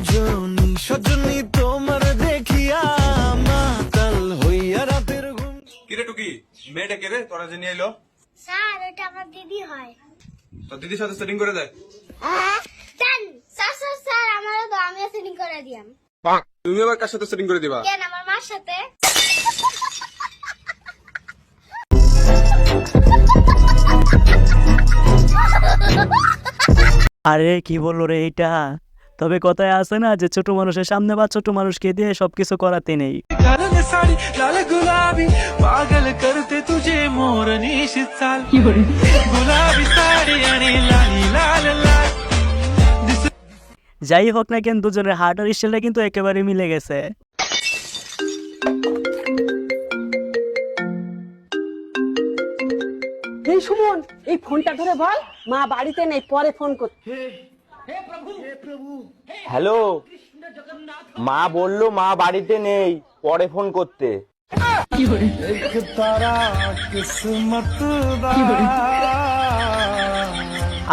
সজনী সজনী তোমার দেখিয়া মাতাল হইয়া রাতের ঘুম। কিরে টুকি, মেয়েটা কে রে তোরা যে নিয়ে এলো? স্যার ওটা আমার দিদি হয়। তোর দিদির সাথে সেটিং করে দেয়। জান স্যার স্যার স্যার আমারও তো আমিও সেটিং করে দিয়াম। তুমি আবার কার সাথে সেটিং করে দিবা? কেন আমার মার সাথে? আরে কি বললো রে এইটা? তবে কথায় আছে না যে ছোট মানুষের সামনে বা ছোট মানুষকে দিয়ে সবকিছু করাতে নেই। लाल साड़ी लाल गुलाबी पागल करते तुझे मोरनी शीतल गुलाबी साड़ी आणि लाली लाल लाल। যাই হোক না কেন দুজনের হার্টের স্টাইলটা কিন্তু একেবারে মিলে গেছে। এই সুমন, এই ফোনটা ধরে বল মা বাড়িতে নেই, পরে ফোন করতে। হ্যালো, মা বললো মা বাড়িতে নেই, পরে ফোন করতে।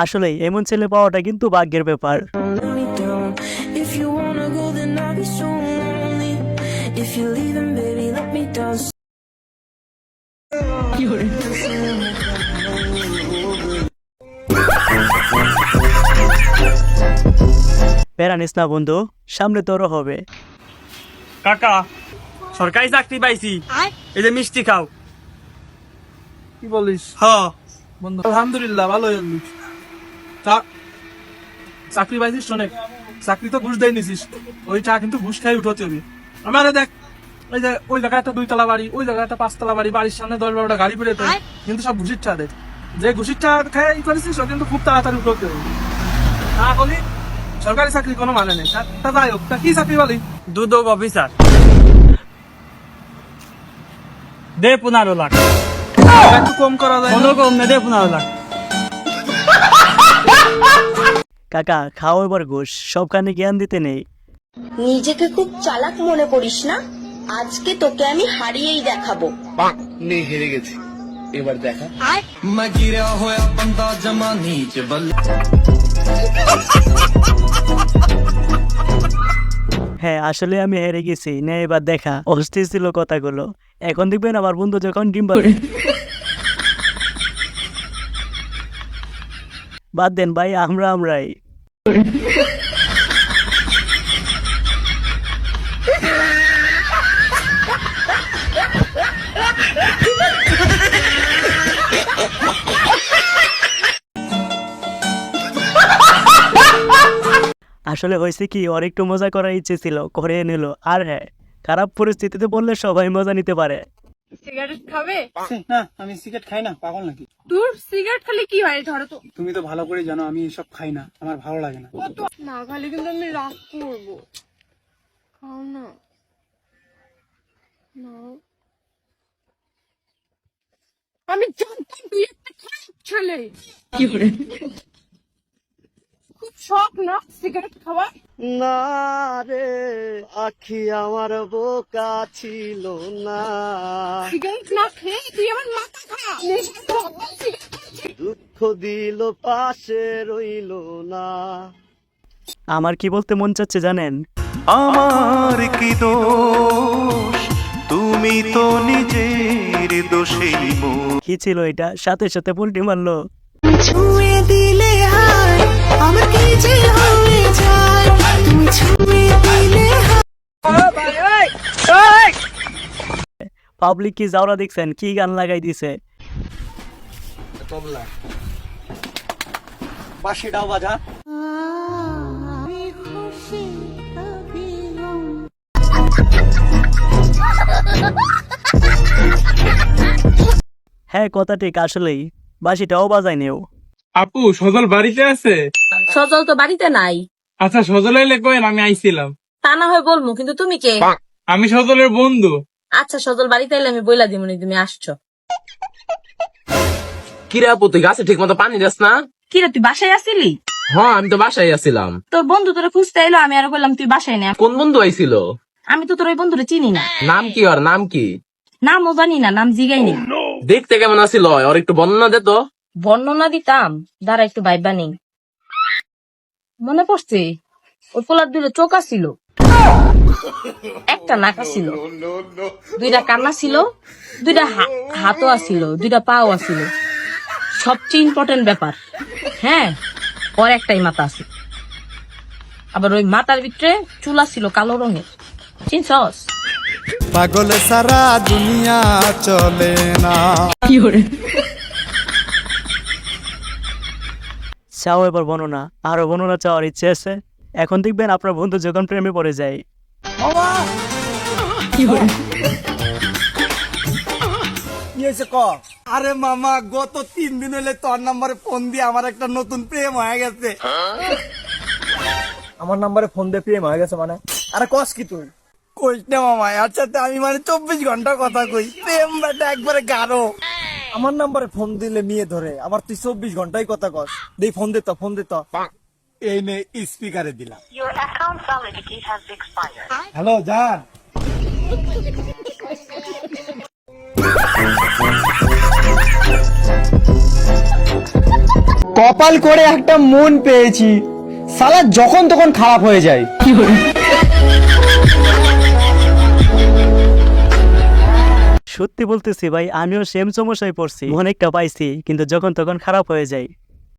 আসলে এমন ছেলে পাওয়াটা কিন্তু ভাগ্যের ব্যাপার। If you wanna go, then I'll be so lonely. If you're leaving, baby, let me down. প্যারা নিস না বন্ধু, সামনে তোরও হবে। কাকা সরকারি চাকরি পাইছি, এই যে মিষ্টি খাও। কি বলিস? হ্যাঁ বন্ধু আলহামদুলিল্লাহ, ভালো হইলি। চাকরি পাইছিস অনেক, চাকরি তো ঘুষ দেয় নিছিস, ওই চা কিন্তু ঘুষ খাই উঠতে হবে। আমারে দেখ, ওই যে ওই জায়গায় একটা 2 তলা বাড়ি, ওই জায়গায় একটা 5 তলা বাড়ি, বাড়ির সামনে 10-12টা গাড়ি পড়ে থাকে, কিন্তু সব ঘুষির চা দেয়। যে ঘুষির চা খাই করেছিস ও কিন্তু খুব তাড়াতাড়ি উঠতে হবে। না বলি সরকারি চাকরি কোনো মানে নেই। তা যাই হোক, তা কি চাকরি বলি? দুদক অফিসার, দে 15 লাখ। একটু কম করা যায় না? কোনো কম না, দে 15 লাখ। কাকা খাও এবার ঘুষ, সবখানে জ্ঞান দিতে নেই। নিজেকে খুব চালাক মনে করিস না, আজকে তোকে আমি হারিয়েই দেখাবো। নে হেরে গেছি, এবার দেখা। मैं गिरा होया बंदा जमा नीच बल। হ্যাঁ আসলে আমি হেরে গেছি, নে এবার দেখা। অস্থির ছিল কথাগুলো, এখন দেখবেন আমার বন্ধু যখন ডিম বাদ দেন ভাই, আমরাই। আসলে হয়েছে কি, ওর একটু মজা করার ইচ্ছে ছিল, করে নিল। আর হ্যাঁ, খারাপ পরিস্থিতিতে বললে সবাই মজা নিতে পারে। সিগারেট খাবে? না, আমি সিগারেট খাই না, পাগল নাকি? দূর, সিগারেট খালি কি হয়? ধরো তো। তুমি তো ভালো করে জানো আমি এসব খাই না, আমার ভালো লাগে না। না খালি কিন্তু আমি রাগ করবো। খাও না। নাও। আমি জানতাম তুই একটা খারাপ ছেলে। কি করে? খুব শখ না সিগারেট খাওয়া? না রে আখি আমার বোকা ছিল না, সিগারেট না খেয়ে তুই আমার মাথা খা। দুঃখ দিল পাশে রইল না। আমার কি বলতে মন চাচ্ছে জানেন? আমার কি দোষ, তুমি তো নিজের দোষেই কি ছিল এটা? সাথে সাথে পুলটি মারলো। छुए दिले हाय আমার কি যে হয়ে যায়, তুমি ছুঁয়ে দিলে পাবলিক কি যাওরা দেখছেন, কি গান লাগাই দিছে। তবলা বাঁশিটাও বাজা। হ্যাঁ কথা ঠিক, আসলেই বাঁশিটাও বাজাই নেও। আপু সজল বাড়িতে আছে? সজল তো বাড়িতে নাই। আচ্ছা সজল এলে কইন, আমি আইছিলাম। তা না হয় বলবো, কিন্তু তুমি কে? আমি সজলের বন্ধু। আচ্ছা সজল বাড়িতে এলে আমি বইলা দিমুনি তুমি আসছো। কিরে আপু, তুই গাছে ঠিক মতো পানি দিস না? কিরে তুই বাসায় আসিলি? হ্যাঁ, আমি তো বাসায় আছিলাম। তোর বন্ধু তোরে খুঁজতে এলো, আমি আর বললাম তুই বাসায় না। কোন বন্ধু আইছিল? আমি তো তোর ওই বন্ধুরে চিনি না। নাম কি ওর? নাম কি? নামও জানি না, নাম জিগাইনি। দেখতে কেমন আছিল ওর একটু বর্ণনা দে তো। বর্ণনা দিতাম, দাঁড়া একটু ভাইবা নেই। মনে পড়ছে ওই পোলার দুটো চোখ ছিল, একটা নাকা ছিল, দুইটা কান্না ছিল, দুইটা হাতও আছিল, দুইটা পাও আছিল। সবচেয়ে ইম্পর্টেন্ট ব্যাপার, হ্যাঁ, ওর একটাই মাথা আছে। আবার ওই মাথার ভিতরে চুলা ছিল কালো রঙের, চিনছস? পাগল সারা দুনিয়া চলে না। চাও এবার বর্ণনা, আরো বর্ণনা চাওয়ার ইচ্ছে আছে। এখন দেখবেন আপনার বন্ধু যখন প্রেমে পড়ে যায়। আরে মামা, গত 3 দিন হলে তোর নাম্বারে ফোন দিয়ে আমার একটা নতুন প্রেম হয়ে গেছে। আমার নাম্বারে ফোন দিয়ে প্রেম হয়ে গেছে মানে? আরে কস কি তুই? কইস না মামা, এর সাথে আমি মানে 24 ঘন্টা কথা কই। প্রেম বেটা একবারে গাঢ়। আমার নাম্বারে ফোন দিলে মেয়ে ধরে, আবার তুই 24 ঘন্টাই কথা কস। দেই ফোন দে তো, ফোন দে তো। এই নে স্পিকারে দিলাম। হ্যালো জান। কপাল করে একটা মন পেয়েছি, সালা যখন তখন খারাপ হয়ে যায়। সত্যি বলতেছি ভাই, আমিও সেম সমস্যায় পড়ছি, অনেকটা পাইছি, কিন্তু যখন তখন খারাপ হয়ে যায়।